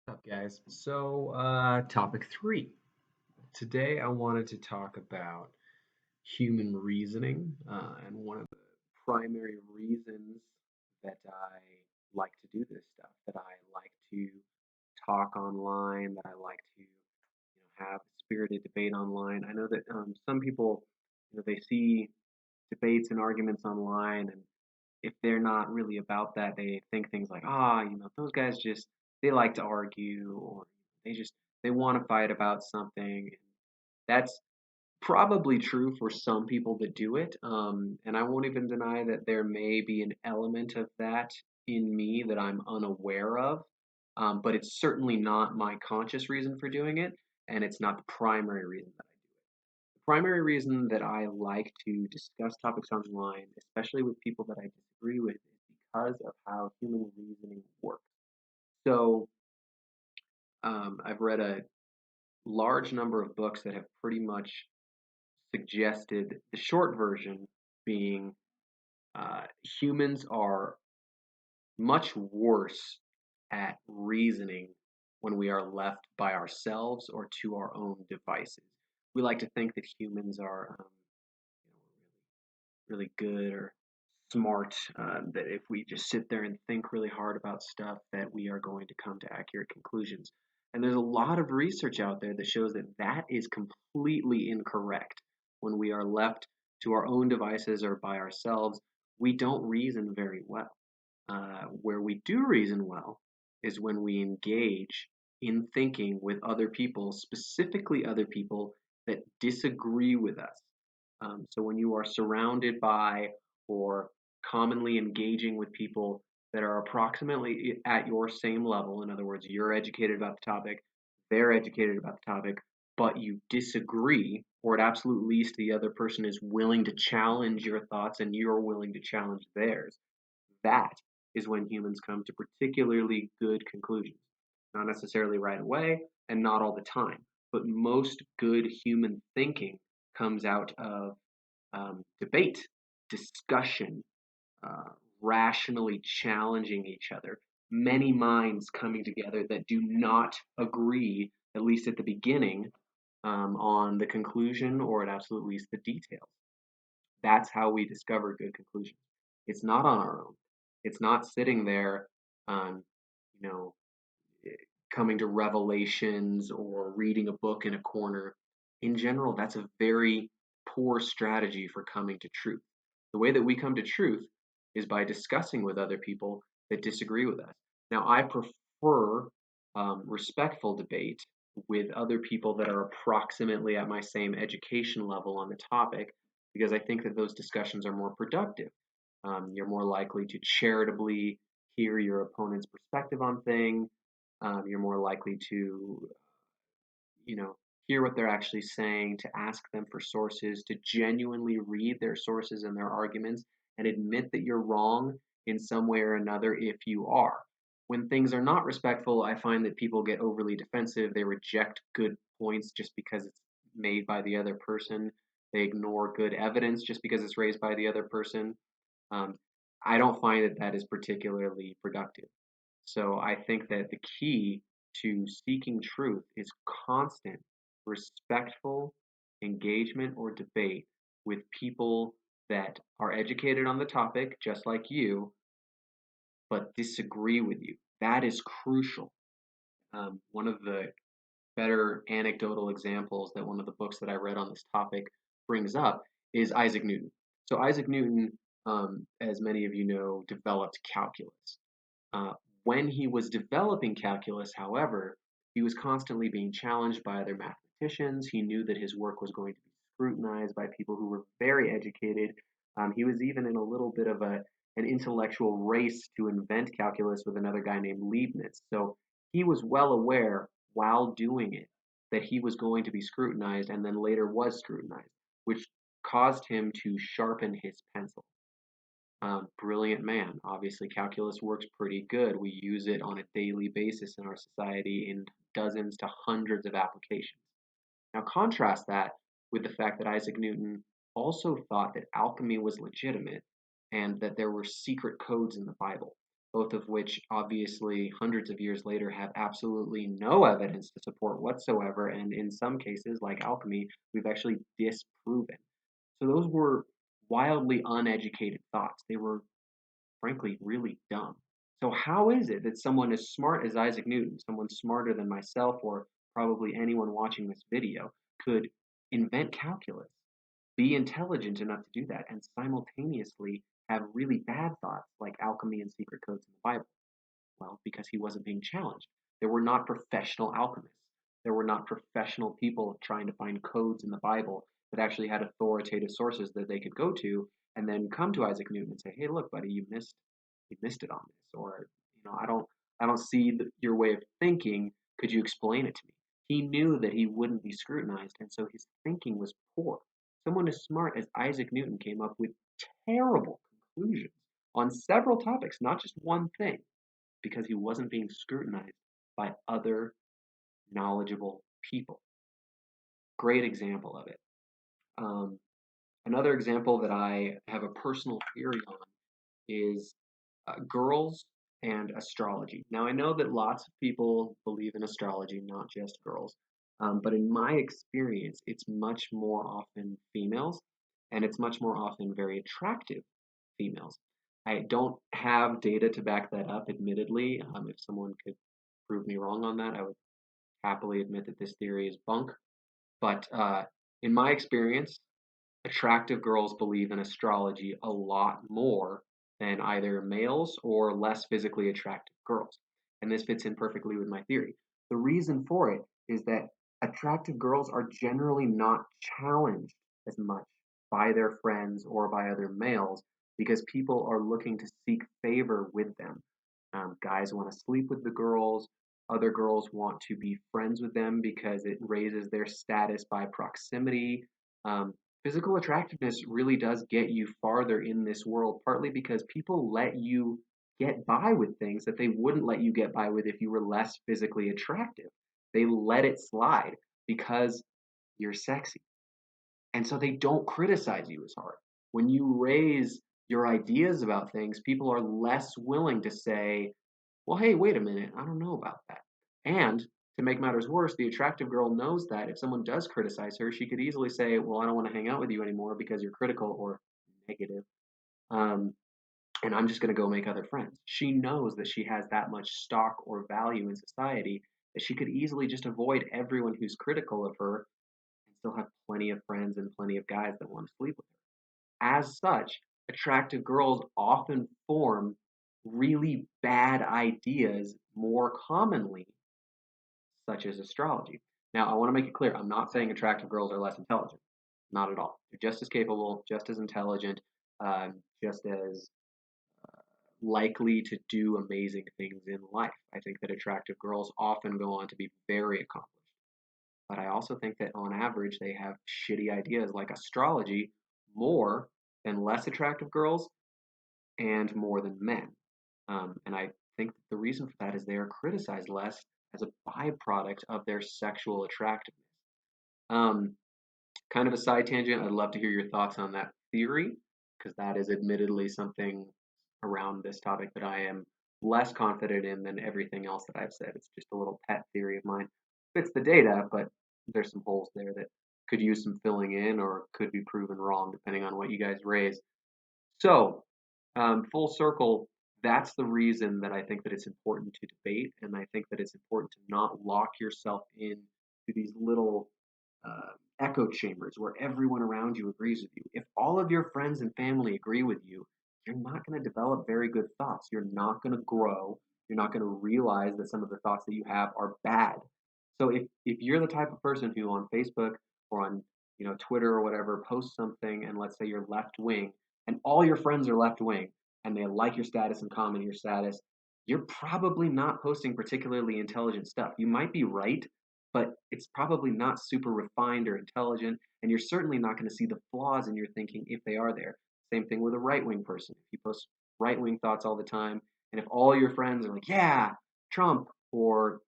What's up, guys? Topic three. Today, I wanted to talk about human reasoning, and one of the primary reasons that I like to do this stuff, that I like to talk online, that I like to, have spirited debate online. I know that some people, they see debates and arguments online, and if they're not really about that, they think things like, those guys just they like to argue, or they just they want to fight about something. That's probably true for some people that do it, and I won't even deny that there may be an element of that in me that I'm unaware of, but it's certainly not my conscious reason for doing it, and it's not the primary reason that I do it. The primary reason that I like to discuss topics online, especially with people that I disagree with, is because of how human reasoning works. So, I've read a large number of books that have pretty much suggested the short version being humans are much worse at reasoning when we are left by ourselves or to our own devices. We like to think that humans are really good or smart, that if we just sit there and think really hard about stuff, that we are going to come to accurate conclusions. And there's a lot of research out there that shows that that is completely incorrect. When we are left to our own devices or by ourselves, we don't reason very well. Where we do reason well is when we engage in thinking with other people, specifically other people that disagree with us. So when you are surrounded by or commonly engaging with people that are approximately at your same level, in other words, you're educated about the topic, they're educated about the topic, but you disagree, or at absolute least the other person is willing to challenge your thoughts and you're willing to challenge theirs, that is when humans come to particularly good conclusions. Not necessarily right away and not all the time, but most good human thinking comes out of debate, discussion, uh, rationally challenging each other, many minds coming together that do not agree, at least at the beginning, on the conclusion or at absolute least the details. That's how we discover good conclusions. It's not on our own. It's not sitting there, um, you know, coming to revelations or reading a book in a corner. In general, that's a very poor strategy for coming to truth. The way that we come to truth is by discussing with other people that disagree with us. Now, I prefer respectful debate with other people that are approximately at my same education level on the topic because I think that those discussions are more productive. You're more likely to charitably hear your opponent's perspective on things. You're more likely to, you know, hear what they're actually saying, to ask them for sources, to genuinely read their sources and their arguments, and admit that you're wrong in some way or another if you are. When things are not respectful, I find that people get overly defensive. They reject good points just because it's made by the other person. They ignore good evidence just because it's raised by the other person. Um, I don't find that that is particularly productive. So I think that the key to seeking truth is constant, respectful engagement or debate with people that are educated on the topic, just like you, but disagree with you. That is crucial. One of the better anecdotal examples that one of the books that I read on this topic brings up is Isaac Newton. So Isaac Newton, as many of you know, developed calculus. Uh, when he was developing calculus, however, he was constantly being challenged by other mathematicians. He knew that his work was going to be scrutinized by people who were very educated. He was even in a little bit of an intellectual race to invent calculus with another guy named Leibniz. So he was well aware while doing it that he was going to be scrutinized and then later was scrutinized, which caused him to sharpen his pencil. Brilliant man. Obviously, calculus works pretty good. We use it on a daily basis in our society in dozens to hundreds of applications. Now, contrast that with the fact that Isaac Newton also thought that alchemy was legitimate and that there were secret codes in the Bible. both of which obviously hundreds of years later have absolutely no evidence to support whatsoever, and in some cases, like alchemy, we've actually disproven. So those were wildly uneducated thoughts. They were frankly really dumb. So how is it that someone as smart as Isaac Newton, someone smarter than myself or probably anyone watching this video, could invent calculus, be intelligent enough to do that, and simultaneously have really bad thoughts like alchemy and secret codes in the Bible? Well, because he wasn't being challenged. There were not professional alchemists. There were not professional people trying to find codes in the Bible that actually had authoritative sources that they could go to and then come to Isaac Newton and say, "Hey, look, buddy, you missed it on this," or I don't see your way of thinking. Could you explain it to me? He knew that he wouldn't be scrutinized, and so his thinking was poor. Someone as smart as Isaac Newton came up with terrible conclusions on several topics, not just one thing, because he wasn't being scrutinized by other knowledgeable people. Great example of it. Um, Another example that I have a personal theory on is girls and astrology. Now, I know that lots of people believe in astrology, not just girls, but in my experience, it's much more often females, and it's much more often very attractive females. I don't have data to back that up, admittedly. If someone could prove me wrong on that, I would happily admit that this theory is bunk. But in my experience, attractive girls believe in astrology a lot more than either males or less physically attractive girls. And this fits in perfectly with my theory. The reason for it is that attractive girls are generally not challenged as much by their friends or by other males because people are looking to seek favor with them. Guys want to sleep with the girls. Other girls want to be friends with them because it raises their status by proximity. Um, Physical attractiveness really does get you farther in this world, partly because people let you get by with things that they wouldn't let you get by with if you were less physically attractive. They let it slide because you're sexy. And so they don't criticize you as hard. When you raise your ideas about things, people are less willing to say, well, hey, wait a minute, I don't know about that. And to make matters worse, the attractive girl knows that if someone does criticize her, she could easily say, well, I don't want to hang out with you anymore because you're critical or negative. Um, and I'm just going to go make other friends. She knows that she has that much stock or value in society that she could easily just avoid everyone who's critical of her and still have plenty of friends and plenty of guys that want to sleep with her. As such, attractive girls often form really bad ideas more commonly, such as astrology. Now, I want to make it clear I'm not saying attractive girls are less intelligent. Not at all. They're just as capable, just as intelligent, just as likely to do amazing things in life. I think that attractive girls often go on to be very accomplished. But I also think that on average, they have shitty ideas like astrology more than less attractive girls and more than men. And I think that the reason for that is they are criticized less as a byproduct of their sexual attractiveness. Um, Kind of a side tangent, I'd love to hear your thoughts on that theory, because that is admittedly something around this topic that I am less confident in than everything else that I've said. It's just a little pet theory of mine. Fits the data, but there's some holes there that could use some filling in or could be proven wrong depending on what you guys raise. So, full circle, that's the reason that I think that it's important to debate, and I think that it's important to not lock yourself in to these little echo chambers where everyone around you agrees with you. If all of your friends and family agree with you, you're not going to develop very good thoughts. You're not going to grow. You're not going to realize that some of the thoughts that you have are bad. So if you're the type of person who on Facebook or on Twitter or whatever posts something and let's say you're left wing and all your friends are left wing and they like your status and comment your status, you're probably not posting particularly intelligent stuff. You might be right, but it's probably not super refined or intelligent, and you're certainly not going to see the flaws in your thinking if they are there. Same thing with a right wing person. If you post right wing thoughts all the time, and if all your friends are like, yeah, Trump, or,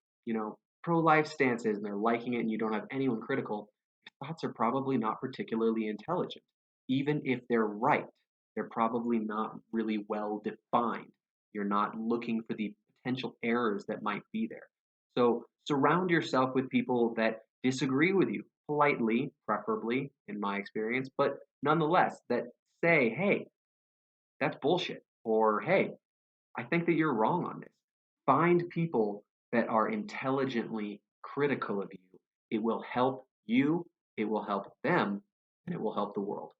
pro life stances, and they're liking it, and you don't have anyone critical, your thoughts are probably not particularly intelligent. Even if they're right, they're probably not really well defined. You're not looking for the potential errors that might be there. So surround yourself with people that disagree with you politely, preferably, in my experience, but nonetheless, that say, hey, that's bullshit. Or, hey, I think that you're wrong on this. Find people that are intelligently critical of you. It will help you, it will help them, and it will help the world.